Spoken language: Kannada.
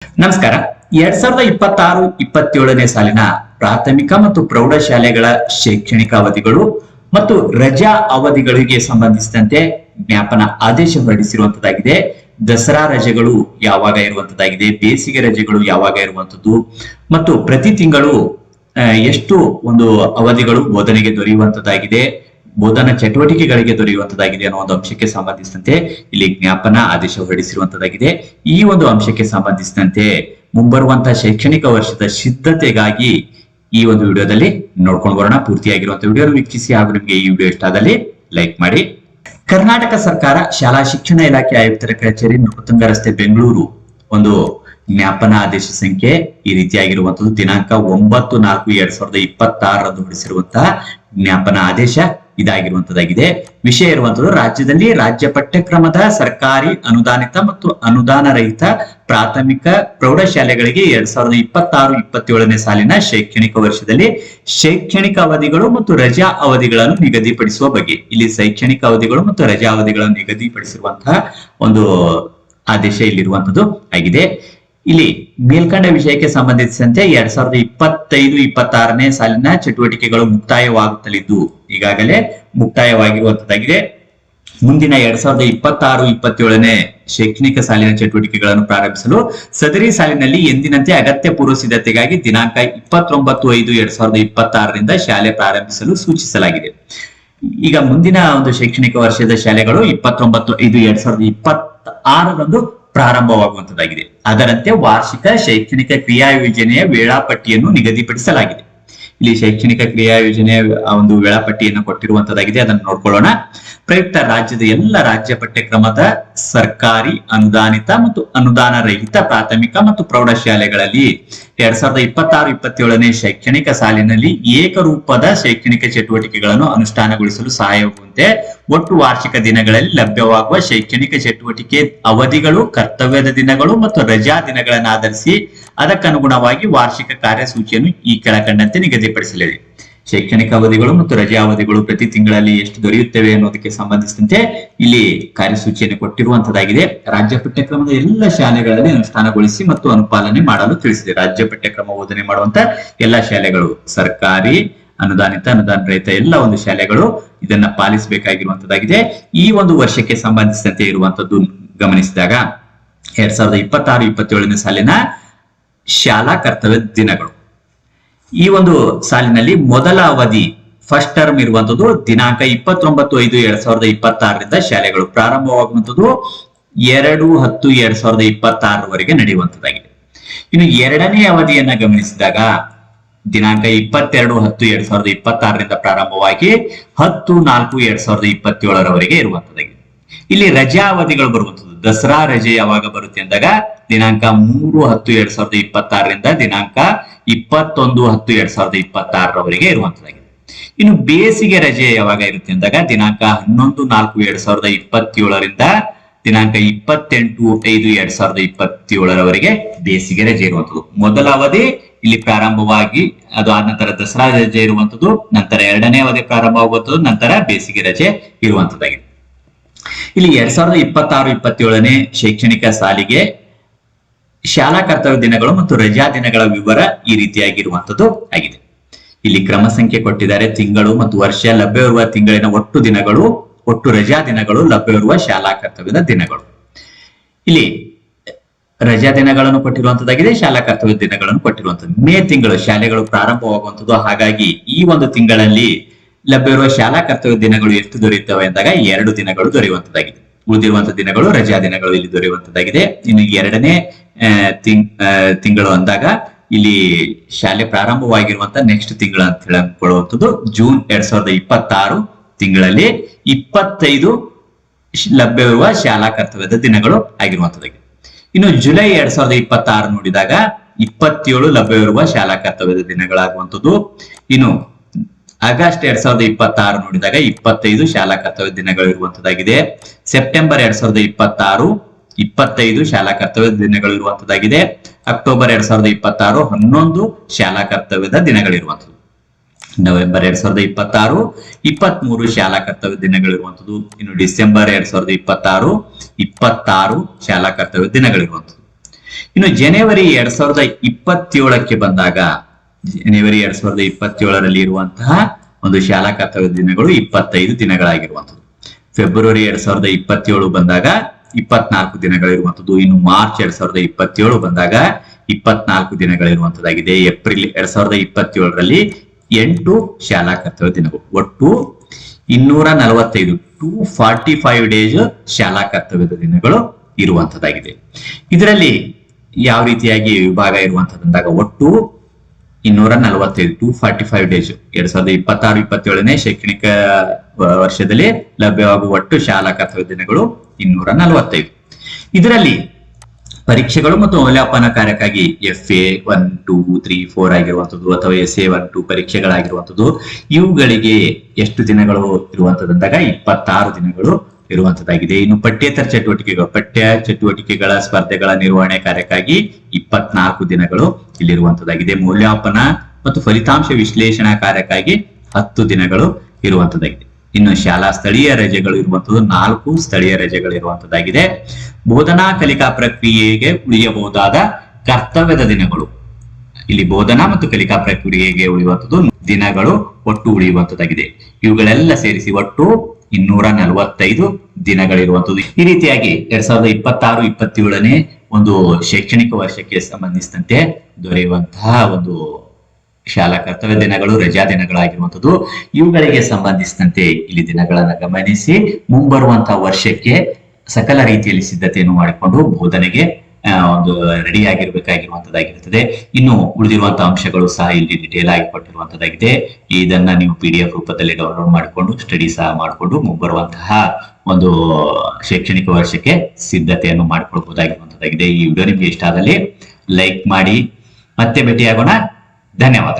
ನಮಸ್ಕಾರ. 2026-27ನೇ ಸಾಲಿನ ಪ್ರಾಥಮಿಕ ಮತ್ತು ಪ್ರೌಢಶಾಲೆಗಳ ಶೈಕ್ಷಣಿಕ ಅವಧಿಗಳು ಮತ್ತು ರಜಾ ಅವಧಿಗಳಿಗೆ ಸಂಬಂಧಿಸಿದಂತೆ ಜ್ಞಾಪನ ಆದೇಶ ಹೊರಡಿಸಿರುವಂತದ್ದಾಗಿದೆ. ದಸರಾ ರಜೆಗಳು ಯಾವಾಗ ಇರುವಂತದ್ದಾಗಿದೆ, ಬೇಸಿಗೆ ರಜೆಗಳು ಯಾವಾಗ ಇರುವಂತದ್ದು ಮತ್ತು ಪ್ರತಿ ತಿಂಗಳು ಎಷ್ಟು ಒಂದು ಅವಧಿಗಳು ಬೋಧನೆಗೆ ದೊರೆಯುವಂತದ್ದಾಗಿದೆ, ಬೋಧನಾ ಚಟುವಟಿಕೆಗಳಿಗೆ ದೊರೆಯುವಂತದ್ದಾಗಿದೆ ಅನ್ನೋ ಒಂದು ಅಂಶಕ್ಕೆ ಸಂಬಂಧಿಸಿದಂತೆ ಇಲ್ಲಿ ಜ್ಞಾಪನ ಆದೇಶ ಹೊರಡಿಸಿರುವಂತದ್ದಾಗಿದೆ. ಈ ಒಂದು ಅಂಶಕ್ಕೆ ಸಂಬಂಧಿಸಿದಂತೆ ಮುಂಬರುವಂತಹ ಶೈಕ್ಷಣಿಕ ವರ್ಷದ ಸಿದ್ಧತೆಗಾಗಿ ಈ ಒಂದು ವಿಡಿಯೋದಲ್ಲಿ ನೋಡ್ಕೊಂಡು ಬರೋಣ. ಪೂರ್ತಿಯಾಗಿರುವಂತಹ ವಿಡಿಯೋ ವೀಕ್ಷಿಸಿ ಹಾಗೂ ನಿಮಗೆ ಈ ವಿಡಿಯೋ ಇಷ್ಟ ಆದಲ್ಲಿ ಲೈಕ್ ಮಾಡಿ. ಕರ್ನಾಟಕ ಸರ್ಕಾರ ಶಾಲಾ ಶಿಕ್ಷಣ ಇಲಾಖೆ ಆಯುಕ್ತರ ಕಚೇರಿ ನೃಪತುಂಗ ರಸ್ತೆ ಬೆಂಗಳೂರು ಒಂದು ಜ್ಞಾಪನ ಆದೇಶ ಸಂಖ್ಯೆ ಈ ರೀತಿಯಾಗಿರುವಂತದ್ದು ದಿನಾಂಕ 9/4/2026 ಹೊರಡಿಸಿರುವಂತಹ ಜ್ಞಾಪನ ಆದೇಶ ಇದಾಗಿರುವಂತದ್ದಾಗಿದೆ. ವಿಷಯ ಇರುವಂತದ್ದು ರಾಜ್ಯದಲ್ಲಿ ರಾಜ್ಯ ಪಠ್ಯಕ್ರಮದ ಸರ್ಕಾರಿ ಅನುದಾನಿತ ಮತ್ತು ಅನುದಾನ ರಹಿತ ಪ್ರಾಥಮಿಕ ಪ್ರೌಢಶಾಲೆಗಳಿಗೆ 2026-27ನೇ ಸಾಲಿನ ಶೈಕ್ಷಣಿಕ ವರ್ಷದಲ್ಲಿ ಶೈಕ್ಷಣಿಕ ಅವಧಿಗಳು ಮತ್ತು ರಜಾ ಅವಧಿಗಳನ್ನು ನಿಗದಿಪಡಿಸುವ ಬಗ್ಗೆ ಇಲ್ಲಿ ಶೈಕ್ಷಣಿಕ ಅವಧಿಗಳು ಮತ್ತು ರಜಾ ಅವಧಿಗಳನ್ನು ನಿಗದಿಪಡಿಸಿರುವಂತಹ ಒಂದು ಆದೇಶ ಇಲ್ಲಿರುವಂತದ್ದು ಆಗಿದೆ. ಇಲ್ಲಿ ಮೇಲ್ಕಂಡ ವಿಷಯಕ್ಕೆ ಸಂಬಂಧಿಸಿದಂತೆ 2025-26ನೇ ಸಾಲಿನ ಚಟುವಟಿಕೆಗಳು ಮುಕ್ತಾಯವಾಗುತ್ತಲಿದ್ದು ಈಗಾಗಲೇ ಮುಕ್ತಾಯವಾಗಿರುವಂತದ್ದಾಗಿದೆ. ಮುಂದಿನ 2026-27ನೇ ಶೈಕ್ಷಣಿಕ ಸಾಲಿನ ಚಟುವಟಿಕೆಗಳನ್ನು ಪ್ರಾರಂಭಿಸಲು ಸದರಿ ಸಾಲಿನಲ್ಲಿ ಎಂದಿನಂತೆ ಅಗತ್ಯ ಪೂರ್ವ ಸಿದ್ಧತೆಗಾಗಿ ದಿನಾಂಕ 29/5/2026ರಿಂದ ಶಾಲೆ ಪ್ರಾರಂಭಿಸಲು ಸೂಚಿಸಲಾಗಿದೆ. ಈಗ ಮುಂದಿನ ಒಂದು ಶೈಕ್ಷಣಿಕ ವರ್ಷದ ಶಾಲೆಗಳು 29/5/2026ರಂದು ಪ್ರಾರಂಭವಾಗುವಂತದ್ದಾಗಿದೆ. ಅದರಂತೆ ವಾರ್ಷಿಕ ಶೈಕ್ಷಣಿಕ ಕ್ರಿಯಾ ಯೋಜನೆಯ ವೇಳಾಪಟ್ಟಿಯನ್ನು ನಿಗದಿಪಡಿಸಲಾಗಿದೆ. ಇಲ್ಲಿ ಶೈಕ್ಷಣಿಕ ಕ್ರಿಯಾ ಯೋಜನೆಯ ಒಂದು ವೇಳಾಪಟ್ಟಿಯನ್ನು ಕೊಟ್ಟಿರುವಂತದ್ದಾಗಿದೆ, ಅದನ್ನು ನೋಡ್ಕೊಳ್ಳೋಣ. ಪ್ರಯುಕ್ತ ರಾಜ್ಯದ ಎಲ್ಲ ರಾಜ್ಯ ಪಠ್ಯಕ್ರಮದ ಸರ್ಕಾರಿ ಅನುದಾನಿತ ಮತ್ತು ಅನುದಾನ ರಹಿತ ಪ್ರಾಥಮಿಕ ಮತ್ತು ಪ್ರೌಢಶಾಲೆಗಳಲ್ಲಿ 2026-27ನೇ ಶೈಕ್ಷಣಿಕ ಸಾಲಿನಲ್ಲಿ ಏಕರೂಪದ ಶೈಕ್ಷಣಿಕ ಚಟುವಟಿಕೆಗಳನ್ನು ಅನುಷ್ಠಾನಗೊಳಿಸಲು ಸಹಾಯವಾಗುವಂತೆ ಒಟ್ಟು ವಾರ್ಷಿಕ ದಿನಗಳಲ್ಲಿ ಲಭ್ಯವಾಗುವ ಶೈಕ್ಷಣಿಕ ಚಟುವಟಿಕೆ ಅವಧಿಗಳು, ಕರ್ತವ್ಯದ ದಿನಗಳು ಮತ್ತು ರಜಾ ದಿನಗಳನ್ನು ಆಧರಿಸಿ ಅದಕ್ಕನುಗುಣವಾಗಿ ವಾರ್ಷಿಕ ಕಾರ್ಯಸೂಚಿಯನ್ನು ಈ ಕೆಳಕಂಡಂತೆ ನಿಗದಿಪಡಿಸಲಿದೆ. ಶೈಕ್ಷಣಿಕ ಅವಧಿಗಳು ಮತ್ತು ರಜಾ ಅವಧಿಗಳು ಪ್ರತಿ ತಿಂಗಳಲ್ಲಿ ಎಷ್ಟು ದೊರೆಯುತ್ತವೆ ಅನ್ನೋದಕ್ಕೆ ಸಂಬಂಧಿಸಿದಂತೆ ಇಲ್ಲಿ ಕಾರ್ಯಸೂಚಿಯನ್ನು ಕೊಟ್ಟಿರುವಂತದ್ದಾಗಿದೆ. ರಾಜ್ಯ ಪಠ್ಯಕ್ರಮದ ಎಲ್ಲ ಶಾಲೆಗಳಲ್ಲಿ ಅನುಷ್ಠಾನಗೊಳಿಸಿ ಮತ್ತು ಅನುಪಾಲನೆ ಮಾಡಲು ತಿಳಿಸಿದೆ. ರಾಜ್ಯ ಪಠ್ಯಕ್ರಮ ಬೋಧನೆ ಮಾಡುವಂತ ಎಲ್ಲಾ ಶಾಲೆಗಳು, ಸರ್ಕಾರಿ ಅನುದಾನಿತ ಅನುದಾನ ರಹಿತ ಎಲ್ಲ ಒಂದು ಶಾಲೆಗಳು ಇದನ್ನ ಪಾಲಿಸಬೇಕಾಗಿರುವಂತದ್ದಾಗಿದೆ. ಈ ಒಂದು ವರ್ಷಕ್ಕೆ ಸಂಬಂಧಿಸಿದಂತೆ ಇರುವಂತದ್ದು ಗಮನಿಸಿದಾಗ 2026-27ನೇ ಸಾಲಿನ ಶಾಲಾ ಕರ್ತವ್ಯ ದಿನಗಳು ಈ ಒಂದು ಸಾಲಿನಲ್ಲಿ ಮೊದಲ ಅವಧಿ ಫಸ್ಟ್ ಟರ್ಮ್ ಇರುವಂತದ್ದು ದಿನಾಂಕ 29/5/2026ರಿಂದ ಶಾಲೆಗಳು ಪ್ರಾರಂಭವಾಗುವಂತದ್ದು 2/10/2026ರವರೆಗೆ ನಡೆಯುವಂತದ್ದಾಗಿದೆ. ಇನ್ನು ಎರಡನೇ ಅವಧಿಯನ್ನ ಗಮನಿಸಿದಾಗ ದಿನಾಂಕ 22/10/2026ರಿಂದ ಪ್ರಾರಂಭವಾಗಿ 10/4/2027ರವರೆಗೆ ಇರುವಂತದ್ದಾಗಿದೆ. ಇಲ್ಲಿ ರಜಾ ಅವಧಿಗಳು ಬರುವಂತದ್ದು ದಸರಾ ರಜೆ ಯಾವಾಗ ಬರುತ್ತೆ ಅಂದಾಗ ದಿನಾಂಕ 3/10/2026ರಿಂದ ದಿನಾಂಕ 21/10/2026ರವರೆಗೆ ಇರುವಂತದ್ದಾಗಿದೆ. ಇನ್ನು ಬೇಸಿಗೆ ರಜೆ ಯಾವಾಗ ಇರುತ್ತೆ ಅಂದಾಗ ದಿನಾಂಕ 11/4/2027ರಿಂದ ದಿನಾಂಕ 28/5/2027ರವರೆಗೆ ಬೇಸಿಗೆ ರಜೆ ಇರುವಂತದ್ದು. ಮೊದಲ ಅವಧಿ ಇಲ್ಲಿ ಪ್ರಾರಂಭವಾಗಿ ಅದು ಆದ ನಂತರ ದಸರಾ ರಜೆ ಇರುವಂತದ್ದು, ನಂತರ ಎರಡನೇ ಅವಧಿ ಪ್ರಾರಂಭವಾಗುವಂತದ್ದು, ನಂತರ ಬೇಸಿಗೆ ರಜೆ ಇರುವಂತದ್ದಾಗಿದೆ. ಇಲ್ಲಿ 2026-27ನೇ ಶೈಕ್ಷಣಿಕ ಸಾಲಿಗೆ ಶಾಲಾ ಕರ್ತವ್ಯ ದಿನಗಳು ಮತ್ತು ರಜಾ ದಿನಗಳ ವಿವರ ಈ ರೀತಿಯಾಗಿರುವಂತದ್ದು ಆಗಿದೆ. ಇಲ್ಲಿ ಕ್ರಮ ಸಂಖ್ಯೆ ಕೊಟ್ಟಿದ್ದಾರೆ. ತಿಂಗಳು ಮತ್ತು ವರ್ಷ ಲಭ್ಯವಿರುವ ತಿಂಗಳಿನ ಒಟ್ಟು ದಿನಗಳು, ಒಟ್ಟು ರಜಾ ದಿನಗಳು, ಲಭ್ಯವಿರುವ ಶಾಲಾ ಕರ್ತವ್ಯದ ದಿನಗಳು. ಇಲ್ಲಿ ರಜಾ ದಿನಗಳನ್ನು ಕೊಟ್ಟಿರುವಂತದ್ದಾಗಿದೆ, ಶಾಲಾ ಕರ್ತವ್ಯ ದಿನಗಳನ್ನು ಕೊಟ್ಟಿರುವಂತದ್ದು. ಮೇ ತಿಂಗಳು ಶಾಲೆಗಳು ಪ್ರಾರಂಭವಾಗುವಂತದ್ದು. ಹಾಗಾಗಿ ಈ ಒಂದು ತಿಂಗಳಲ್ಲಿ ಲಭ್ಯವಿರುವ ಶಾಲಾ ಕರ್ತವ್ಯ ದಿನಗಳು ಎಷ್ಟು ದೊರೆಯುತ್ತವೆ ಅಂದಾಗ 2 ದಿನಗಳು ದೊರೆಯುವಂತದ್ದಾಗಿದೆ. ಉಳಿದಿರುವಂತಹ ದಿನಗಳು ರಜಾ ದಿನಗಳು ಇಲ್ಲಿ ದೊರೆಯುವಂತದ್ದಾಗಿದೆ. ಇನ್ನು ಎರಡನೇ ತಿಂಗಳು ಅಂದಾಗ ಇಲ್ಲಿ ಶಾಲೆ ಪ್ರಾರಂಭವಾಗಿರುವಂತ ನೆಕ್ಸ್ಟ್ ತಿಂಗಳು ಅಂತ ಹೇಳಿಕೊಳ್ಳುವಂಥದ್ದು ಜೂನ್ 2026 ತಿಂಗಳಲ್ಲಿ 25 ಲಭ್ಯವಿರುವ ಶಾಲಾ ಕರ್ತವ್ಯದ ದಿನಗಳು ಆಗಿರುವಂತದ್ದಾಗಿದೆ. ಇನ್ನು ಜುಲೈ 2026 ನೋಡಿದಾಗ 27 ಲಭ್ಯವಿರುವ ಶಾಲಾ ಕರ್ತವ್ಯದ ದಿನಗಳಾಗುವಂಥದ್ದು. ಇನ್ನು ಆಗಸ್ಟ್ 2026 ನೋಡಿದಾಗ 25 ಶಾಲಾ ಕರ್ತವ್ಯ ದಿನಗಳು ಇರುವಂತದ್ದಾಗಿದೆ. ಸೆಪ್ಟೆಂಬರ್ 2026 25 ಶಾಲಾ ಕರ್ತವ್ಯದ ದಿನಗಳು ಇರುವಂತದ್ದಾಗಿದೆ. ಅಕ್ಟೋಬರ್ 2026 11 ಶಾಲಾ ಕರ್ತವ್ಯದ ದಿನಗಳಿರುವಂತದ್ದು. ನವೆಂಬರ್ 2026 23 ಶಾಲಾ ಕರ್ತವ್ಯ ದಿನಗಳಿರುವಂತದ್ದು. ಇನ್ನು ಡಿಸೆಂಬರ್ 2026 26 ಶಾಲಾ ಕರ್ತವ್ಯ ದಿನಗಳಿರುವಂತದ್ದು. ಇನ್ನು ಜನವರಿ 2027ಕ್ಕೆ ಬಂದಾಗ, ಜನವರಿ 2027ರಲ್ಲಿ ಇರುವಂತಹ ಒಂದು ಶಾಲಾ ಕರ್ತವ್ಯ ದಿನಗಳು 25 ದಿನಗಳಾಗಿರುವಂಥದ್ದು. ಫೆಬ್ರವರಿ 2027 ಬಂದಾಗ 24 ದಿನಗಳಿರುವಂಥದ್ದು. ಇನ್ನು ಮಾರ್ಚ್ 2027 ಬಂದಾಗ 24 ದಿನಗಳಿರುವಂತದ್ದಾಗಿದೆ. ಏಪ್ರಿಲ್ 2027ರಲ್ಲಿ 8 ಶಾಲಾ ಕರ್ತವ್ಯ ದಿನಗಳು. ಒಟ್ಟು 245 245 ಡೇಸ್ ಶಾಲಾ ಕರ್ತವ್ಯದ ದಿನಗಳು ಇರುವಂತದ್ದಾಗಿದೆ. ಇದರಲ್ಲಿ ಯಾವ ರೀತಿಯಾಗಿ ವಿಭಾಗ ಇರುವಂತದ್ದಂದಾಗ ಒಟ್ಟು 245 245 ಡೇಸ್ 2026-27ನೇ ಶೈಕ್ಷಣಿಕ ವರ್ಷದಲ್ಲಿ ಲಭ್ಯವಾಗುವ ಒಟ್ಟು ಶಾಲಾ ಕರ್ತವ್ಯ ದಿನಗಳು 245. ಇದರಲ್ಲಿ ಪರೀಕ್ಷೆಗಳು ಮತ್ತು ಮೌಲ್ಯಮಾಪನ ಕಾರ್ಯಕ್ಕಾಗಿ FA 1, 2, 3, 4 ಆಗಿರುವಂತದ್ದು ಅಥವಾ SA 1, 2 ಪರೀಕ್ಷೆಗಳಾಗಿರುವಂತದ್ದು, ಇವುಗಳಿಗೆ ಎಷ್ಟು ದಿನಗಳು ಇರುವಂತದ್ದಂದಾಗ 26 ದಿನಗಳು ಇರುವಂತದ್ದಾಗಿದೆ. ಇನ್ನು ಪಠ್ಯೇತರ ಚಟುವಟಿಕೆಗಳು, ಪಠ್ಯ ಚಟುವಟಿಕೆಗಳ ಸ್ಪರ್ಧೆಗಳ ನಿರ್ವಹಣೆ ಕಾರ್ಯಕ್ಕಾಗಿ 24 ದಿನಗಳು ಇಲ್ಲಿರುವಂತದ್ದಾಗಿದೆ. ಮೌಲ್ಯಮಾಪನ ಮತ್ತು ಫಲಿತಾಂಶ ವಿಶ್ಲೇಷಣಾ ಕಾರ್ಯಕ್ಕಾಗಿ 10 ದಿನಗಳು ಇರುವಂತದ್ದಾಗಿದೆ. ಇನ್ನು ಶಾಲಾ ಸ್ಥಳೀಯ ರಜೆಗಳು ಇರುವಂತದ್ದು 4 ಸ್ಥಳೀಯ ರಜೆಗಳು ಇರುವಂತದ್ದಾಗಿದೆ. ಬೋಧನಾ ಕಲಿಕಾ ಪ್ರಕ್ರಿಯೆಗೆ ಉಳಿಯಬಹುದಾದ ಕರ್ತವ್ಯದ ದಿನಗಳು, ಇಲ್ಲಿ ಬೋಧನಾ ಮತ್ತು ಕಲಿಕಾ ಪ್ರಕ್ರಿಯೆಗೆ ಉಳಿಯುವಂತದ್ದು ದಿನಗಳು ಒಟ್ಟು ಉಳಿಯುವಂತದ್ದಾಗಿದೆ. ಇವುಗಳೆಲ್ಲ ಸೇರಿಸಿ ಒಟ್ಟು 245 ದಿನಗಳಿರುವಂತದ್ದು. ಈ ರೀತಿಯಾಗಿ 2026-27ನೇ ಒಂದು ಶೈಕ್ಷಣಿಕ ವರ್ಷಕ್ಕೆ ಸಂಬಂಧಿಸಿದಂತೆ ದೊರೆಯುವಂತಹ ಒಂದು ಶಾಲಾ ಕರ್ತವ್ಯ ದಿನಗಳು, ರಜಾ ದಿನಗಳಾಗಿರುವಂತದ್ದು. ಇವುಗಳಿಗೆ ಸಂಬಂಧಿಸಿದಂತೆ ಇಲ್ಲಿ ದಿನಗಳನ್ನ ಗಮನಿಸಿ ಮುಂಬರುವಂತಹ ವರ್ಷಕ್ಕೆ ಸಕಲ ರೀತಿಯಲ್ಲಿ ಸಿದ್ಧತೆಯನ್ನು ಮಾಡಿಕೊಂಡು ಬೋಧನೆಗೆ ಒಂದು ರೆಡಿ ಆಗಿರ್ಬೇಕಾಗಿರುವಂತದ್ದಾಗಿರುತ್ತದೆ. ಇನ್ನು ಉಳಿದಿರುವಂತಹ ಅಂಶಗಳು ಸಹ ಇಲ್ಲಿ ಡಿಟೇಲ್ ಆಗಿ ಕೊಟ್ಟಿರುವಂತದ್ದಾಗಿದೆ. ಇದನ್ನ ನೀವು PDF ರೂಪದಲ್ಲಿ ಡೌನ್ಲೋಡ್ ಮಾಡಿಕೊಂಡು ಸ್ಟಡಿ ಸಹ ಮಾಡಿಕೊಂಡು ಮುಂಬರುವಂತಹ ಒಂದು ಶೈಕ್ಷಣಿಕ ವರ್ಷಕ್ಕೆ ಸಿದ್ಧತೆಯನ್ನು ಮಾಡಿಕೊಳ್ಬಹುದಾಗಿರುವಂತದ್ದಾಗಿದೆ. ಈ ವಿಡಿಯೋ ನಿಮ್ಗೆ ಇಷ್ಟ ಆದಲ್ಲಿ ಲೈಕ್ ಮಾಡಿ. ಮತ್ತೆ ಭೇಟಿಯಾಗೋಣ. ಧನ್ಯವಾದ.